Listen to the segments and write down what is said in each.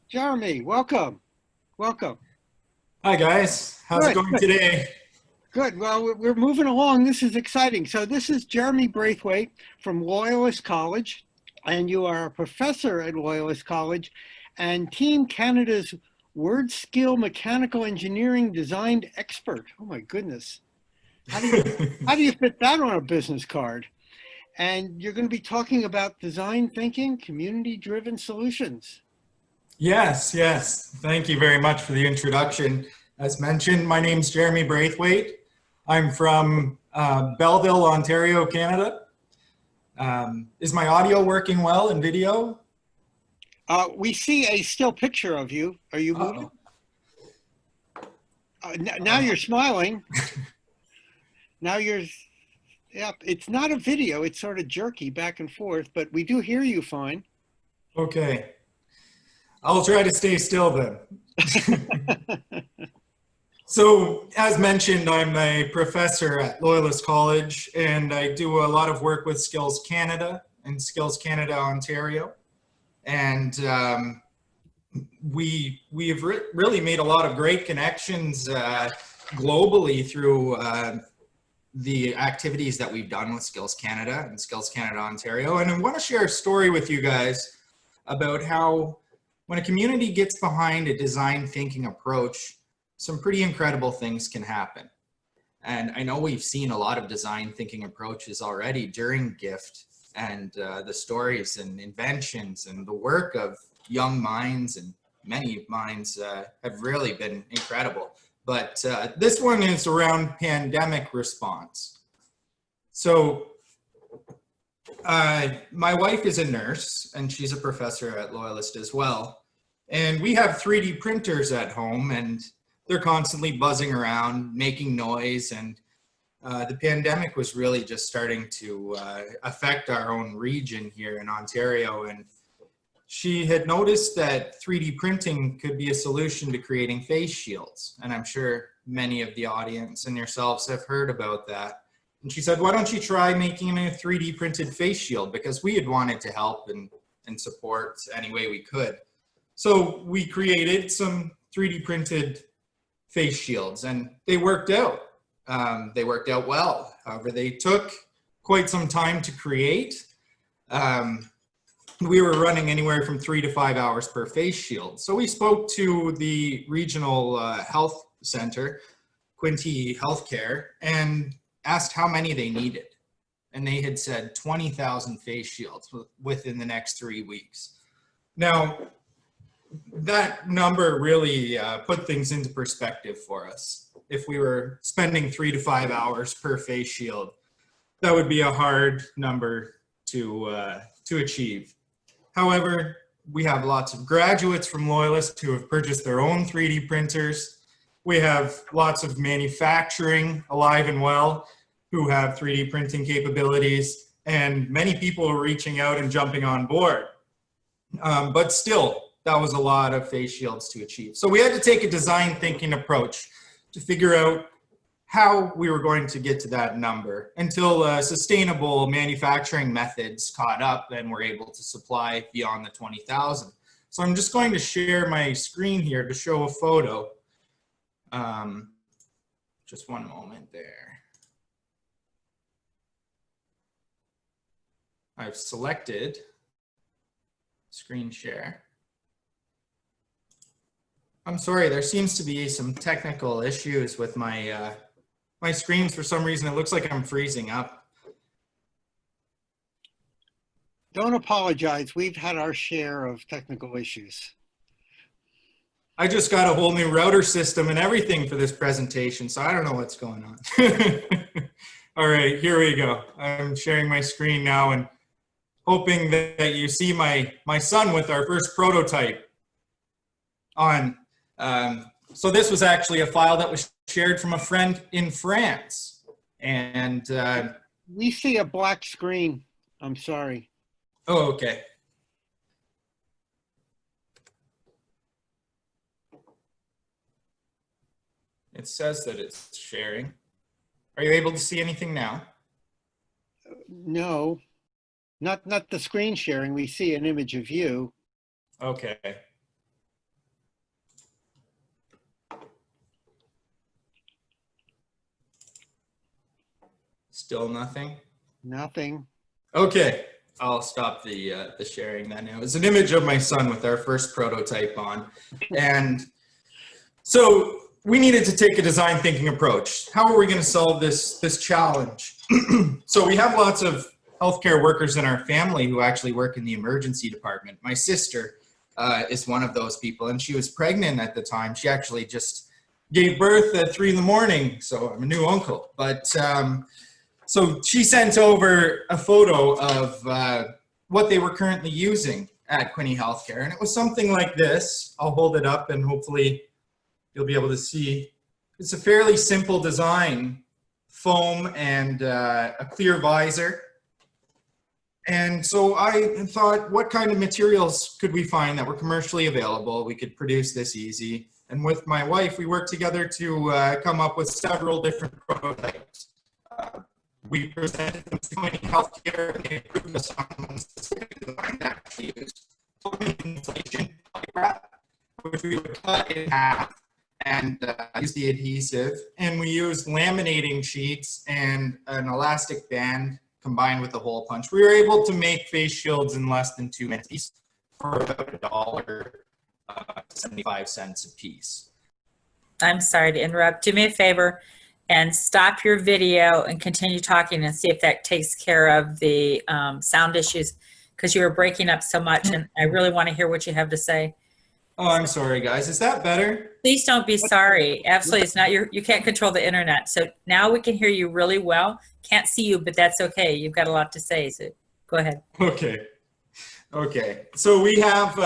Jeremy, welcome. Welcome. Hi guys, how's it Good, going good, today? good. Well, we're moving along. This is exciting. So, this is Jeremy Braithwaite from Loyalist College, and you are a professor at Loyalist College and Team Canada's Word Skill Mechanical Engineering Designed Expert. Oh my goodness. How do you how do you fit that on a business card? And you're going to be talking about design thinking, community-driven solutions. Yes, yes. Thank you very much for the introduction. As mentioned, my name's Jeremy Braithwaite. I'm from Belleville, Ontario, Canada. Is my audio working well and video? We see a still picture of you. Are you moving? Uh-oh. Now you're smiling. Now you're, yeah, it's not a video. It's sort of jerky back and forth, but we do hear you fine. Okay, I'll try to stay still then. So, as mentioned, I'm a professor at Loyalist College, and I do a lot of work with Skills Canada and Skills Canada Ontario. And we have really made a lot of great connections globally through the activities that we've done with Skills Canada and Skills Canada Ontario. And I want to share a story with you guys about how when a community gets behind a design thinking approach, some pretty incredible things can happen. And I know we've seen a lot of design thinking approaches already during GIFT, and the stories and inventions and the work of young minds and many minds have really been incredible. But this one is around pandemic response. So my wife is a nurse and she's a professor at Loyalist as well. And we have 3D printers at home, and they're constantly buzzing around, making noise, and the pandemic was really just starting to affect our own region here in Ontario. And she had noticed that 3D printing could be a solution to creating face shields. And I'm sure many of the audience and yourselves have heard about that. And she said, why don't you try making a 3D printed face shield? Because we had wanted to help and support any way we could. So we created some 3D printed face shields, and they worked out. They worked out well. However, they took quite some time to create. We were running anywhere from 3 to 5 hours per face shield. So we spoke to the regional health center, Quinty Healthcare, and asked how many they needed. And they had said 20,000 face shields within the next 3 weeks. Now, that number really put things into perspective for us. If we were spending 3 to 5 hours per face shield, that would be a hard number to achieve. However, we have lots of graduates from Loyalist who have purchased their own 3D printers. We have lots of manufacturing alive and well who have 3D printing capabilities, and many people are reaching out and jumping on board. But still, that was a lot of face shields to achieve. So we had to take a design thinking approach to figure out how we were going to get to that number until sustainable manufacturing methods caught up and were able to supply beyond the 20,000. So I'm just going to share my screen here to show a photo. Just one moment there. I've selected screen share. I'm sorry, there seems to be some technical issues with my my screens. For some reason, it looks like I'm freezing up. Don't apologize. We've had our share of technical issues. I just got a whole new router system and everything for this presentation, so I don't know what's going on. All right, here we go. I'm sharing my screen now and hoping that you see my son with our first prototype on. So this was actually a file that was shared from a friend in France. And we see a black screen. I'm sorry. Oh, okay. It says that it's sharing. Are you able to see anything now? No, not the screen sharing. We see an image of you. Okay. Still nothing? Nothing. Okay, I'll stop the sharing that now. It's an image of my son with our first prototype on. And so we needed to take a design thinking approach. How are we going to solve this challenge? So we have lots of healthcare workers in our family who actually work in the emergency department. My sister is one of those people, and she was pregnant at the time. She actually just gave birth at 3 in the morning, so I'm a new uncle. But so she sent over a photo of what they were currently using at Quinte Healthcare, and it was something like this. I'll hold it up and hopefully you'll be able to see. It's a fairly simple design, foam and a clear visor. And so I thought, what kind of materials could we find that were commercially available? We could produce this easy. And with my wife, we worked together to come up with several different prototypes. We presented them to Quinte Healthcare, and they approved us on one specific design that actually used foam insulation pipe wrap, which we would cut in half and use the adhesive. And we used laminating sheets and an elastic band combined with a hole punch. We were able to make face shields in less than 2 minutes for about $1.75 a piece. I'm sorry to interrupt. Do me a favor and stop your video and continue talking and see if that takes care of the sound issues, because you were breaking up so much and I really want to hear what you have to say. Oh, I'm sorry, guys. Is that better? Please don't be sorry. Absolutely. It's not you can't control the internet. So now we can hear you really well. Can't see you, but that's okay. You've got a lot to say. So go ahead. Okay. So we have,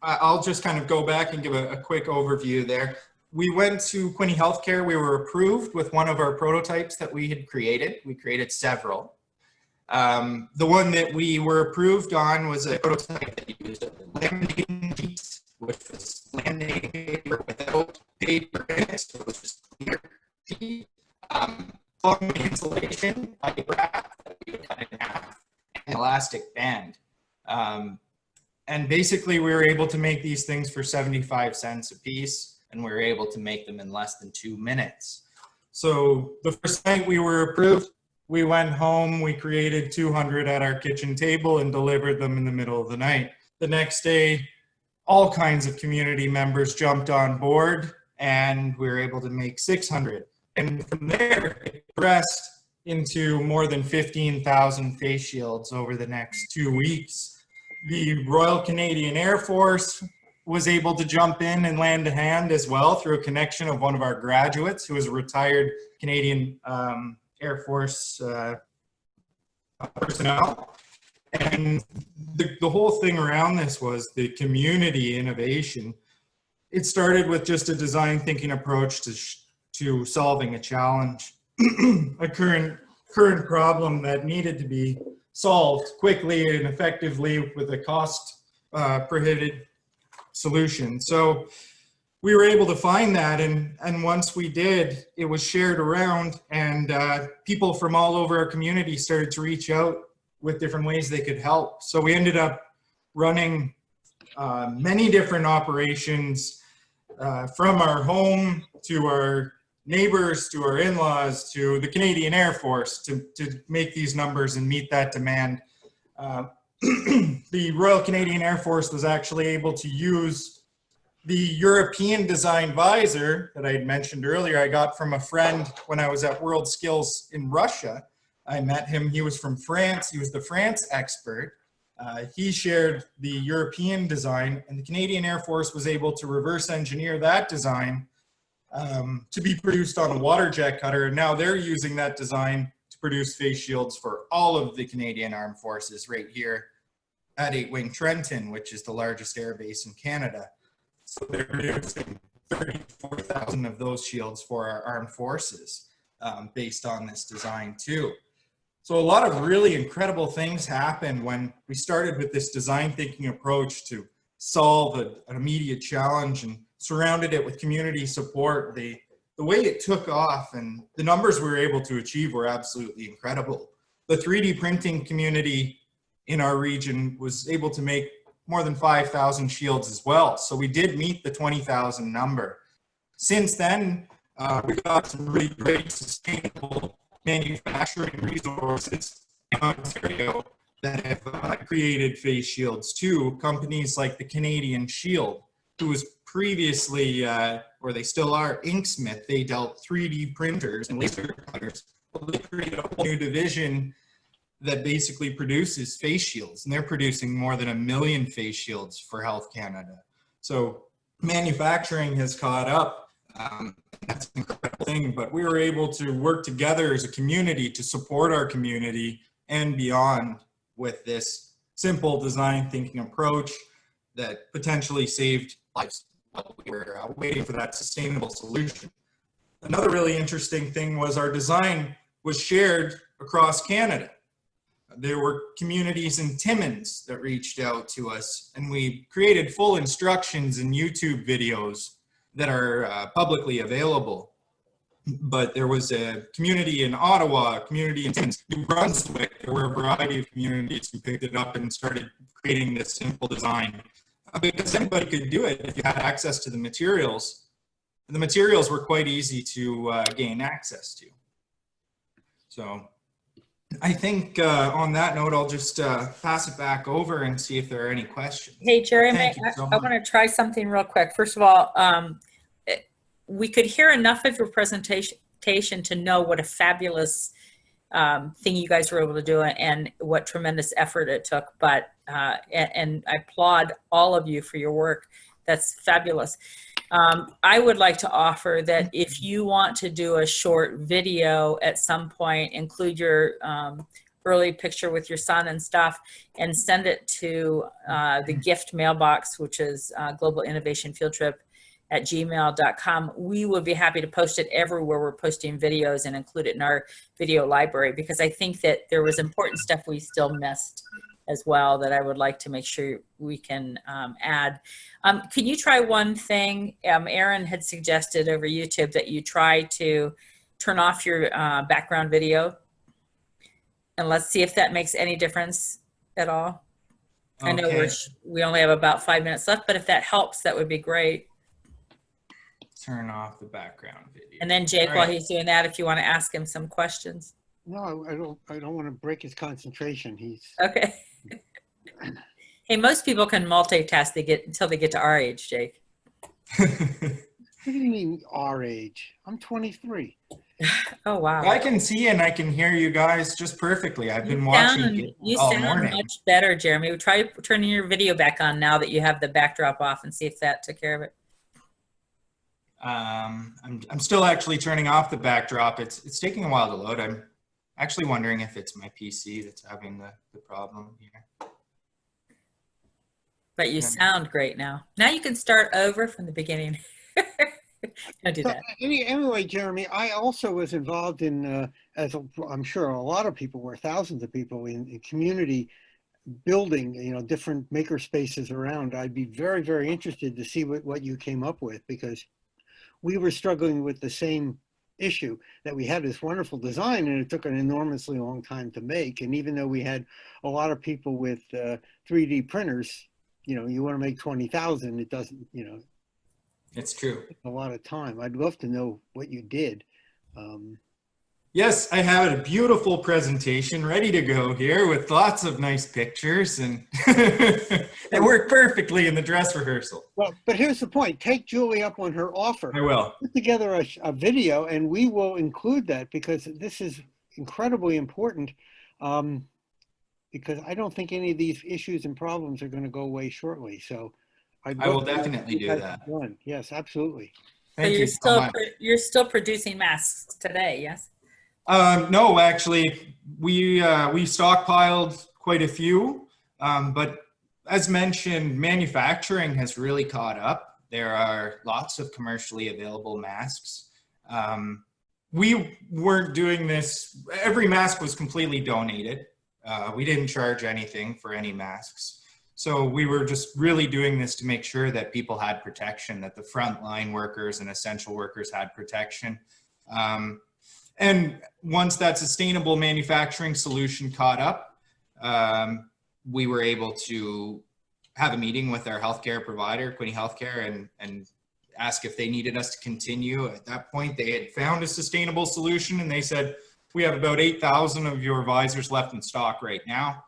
I'll just kind of go back and give a quick overview there. We went to Quinte Healthcare. We were approved with one of our prototypes that we had created. We created several. The one that we were approved on was a prototype that used laminating sheets, which was laminating paper without paper in it, so it was just clear sheet. Foam insulation, pipe wrap that we would cut in half, and elastic band. And basically we were able to make these things for 75 cents a piece, and we were able to make them in less than 2 minutes. So the first night we were approved, we went home, we created 200 at our kitchen table and delivered them in the middle of the night. The next day, all kinds of community members jumped on board and we were able to make 600. And from there, it progressed into more than 15,000 face shields over the next 2 weeks. The Royal Canadian Air Force was able to jump in and lend a hand as well through a connection of one of our graduates who was a retired Canadian Air Force personnel. And the whole thing around this was the community innovation. It started with just a design thinking approach to solving a challenge, a current problem that needed to be solved quickly and effectively with a cost prohibitive solution. So we were able to find that, and once we did, it was shared around, and people from all over our community started to reach out with different ways they could help. So we ended up running many different operations from our home to our neighbors, to our in-laws, to the Canadian Air Force to make these numbers and meet that demand. The Royal Canadian Air Force was actually able to use the European design visor that I had mentioned earlier. I got from a friend when I was at World Skills in Russia. I met him, he was from France, he was the France expert. He shared the European design, and the Canadian Air Force was able to reverse engineer that design to be produced on a water jet cutter. And now they're using that design to produce face shields for all of the Canadian Armed Forces right here at 8 Wing Trenton, which is the largest air base in Canada. So they're producing 34,000 of those shields for our armed forces based on this design too. So a lot of really incredible things happened when we started with this design thinking approach to solve an immediate challenge and surrounded it with community support. The way it took off and the numbers we were able to achieve were absolutely incredible. The 3D printing community in our region was able to make more than 5,000 shields as well. So we did meet the 20,000 number. Since then, we got some really great sustainable manufacturing resources in Ontario that have created face shields too. Companies like the Canadian Shield, who was previously, or they still are, Inksmith. They dealt 3D printers and laser cutters. Well, they created a whole new division that basically produces face shields, and they're producing more than 1 million face shields for Health Canada. So manufacturing has caught up. That's an incredible thing, but we were able to work together as a community to support our community and beyond with this simple design thinking approach that potentially saved lives while we were waiting for that sustainable solution. Another really interesting thing was our design was shared across Canada. There were communities in Timmins that reached out to us, and we created full instructions and YouTube videos that are publicly available. But there was a community in Ottawa, a community in Timmins, New Brunswick. There were a variety of communities who picked it up and started creating this simple design because anybody could do it if you had access to the materials. And the materials were quite easy to gain access to. So I think on that note, I'll just pass it back over and see if there are any questions. Hey, Jeremy, Thank you so I much. want to try something real quick. First of all, we could hear enough of your presentation to know what a fabulous thing you guys were able to do and what tremendous effort it took. But and I applaud all of you for your work. That's fabulous. I would like to offer that if you want to do a short video at some point, include your early picture with your son and stuff, and send it to the gift mailbox, which is Global Innovation Field Trip @gmail.com. We would be happy to post it everywhere we're posting videos and include it in our video library, because I think that there was important stuff we still missed as well that I would like to make sure we can add. Can you try one thing? Aaron had suggested over YouTube that you try to turn off your background video, and let's see if that makes any difference at all. Okay. I know we only have about 5 minutes left, but if that helps, that would be great. Turn off the background video. And then Jake, while he's doing that, if you want to ask him some questions. No, I don't want to break his concentration. He's okay. Hey, most people can multitask until they get to our age, Jake. What do you mean our age? I'm 23. Oh, wow. I can see and I can hear you guys just perfectly. I've been watching it all morning. Much better, Jeremy. Try turning your video back on now that you have the backdrop off and see if that took care of it. I'm still actually turning off the backdrop. It's taking a while to load. I'm actually wondering if it's my PC that's having the problem here. But you sound great now. Now you can start over from the beginning. Don't do that. Anyway, Jeremy, I also was involved in, as I'm sure a lot of people were, thousands of people in community building, you know, different maker spaces around. I'd be very, very interested to see what you came up with, because we were struggling with the same issue, that we had this wonderful design and it took an enormously long time to make. And even though we had a lot of people with 3D printers, you know, you want to make 20,000, it doesn't, you know. It's true. A lot of time. I'd love to know what you did. Yes, I have a beautiful presentation ready to go here with lots of nice pictures, and it worked perfectly in the dress rehearsal. Well, but here's the point. Take Julie up on her offer. I will. Put together a video and we will include that, because this is incredibly important, because I don't think any of these issues and problems are going to go away shortly. So I will definitely do that. Yes, absolutely. Thank you so much. You're still producing masks today, yes? No, actually, we stockpiled quite a few, but as mentioned, manufacturing has really caught up. There are lots of commercially available masks. We weren't doing this. Every mask was completely donated. We didn't charge anything for any masks. So we were just really doing this to make sure that people had protection, that the frontline workers and essential workers had protection. And once that sustainable manufacturing solution caught up, we were able to have a meeting with our healthcare provider, Quinte Healthcare, and ask if they needed us to continue. At that point, they had found a sustainable solution, and they said, We have about 8,000 of your visors left in stock right now.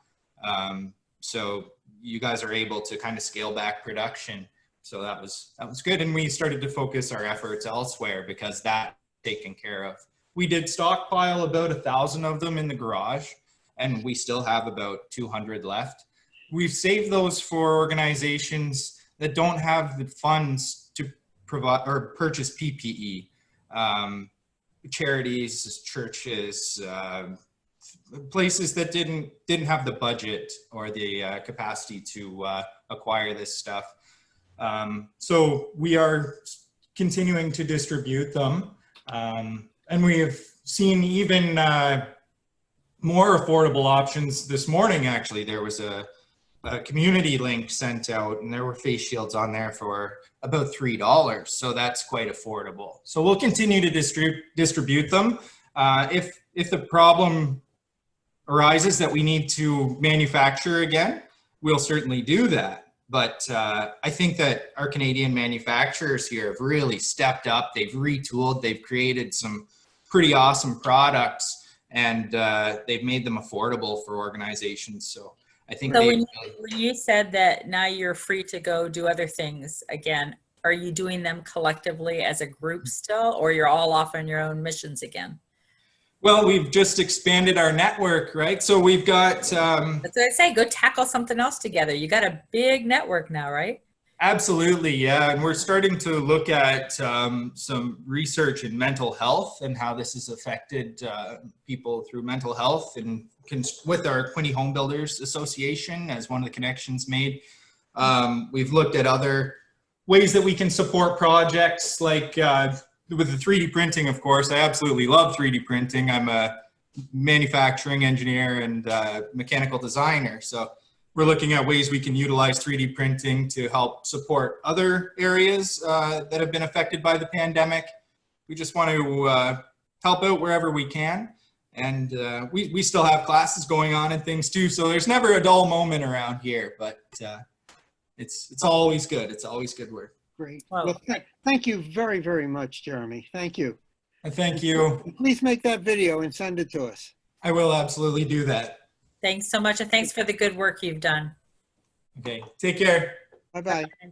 So you guys are able to kind of scale back production. So that was good. And we started to focus our efforts elsewhere because that's taken care of. We did stockpile about 1,000 of them in the garage, and we still have about 200 left. We've saved those for organizations that don't have the funds to provide or purchase PPE. Charities, churches, places that didn't have the budget or the capacity to acquire this stuff. So we are continuing to distribute them. And we have seen even more affordable options. This morning, actually, there was a community link sent out, and there were face shields on there for about $3. So that's quite affordable. So we'll continue to distribute them. If the problem arises that we need to manufacture again, we'll certainly do that. But I think that our Canadian manufacturers here have really stepped up. They've retooled. They've created some pretty awesome products, and they've made them affordable for organizations. So I think so when you said that now you're free to go do other things again, are you doing them collectively as a group still, or you're all off on your own missions again? Well, we've just expanded our network, right? So we've got... That's what I say, go tackle something else together. You got a big network now, right? Absolutely, yeah. And we're starting to look at some research in mental health and how this has affected people through mental health, and with our Quinte Home Builders Association as one of the connections made. We've looked at other ways that we can support projects like with the 3D printing, of course. I absolutely love 3D printing. I'm a manufacturing engineer and mechanical designer. So we're looking at ways we can utilize 3D printing to help support other areas that have been affected by the pandemic. We just want to help out wherever we can. And we still have classes going on and things too. So there's never a dull moment around here, but it's always good. It's always good work. Great. Wow. Well, thank you very, very much, Jeremy. Thank you. Thank you. Please make that video and send it to us. I will absolutely do that. Thanks so much, and thanks for the good work you've done. Okay, take care. Bye-bye. Bye.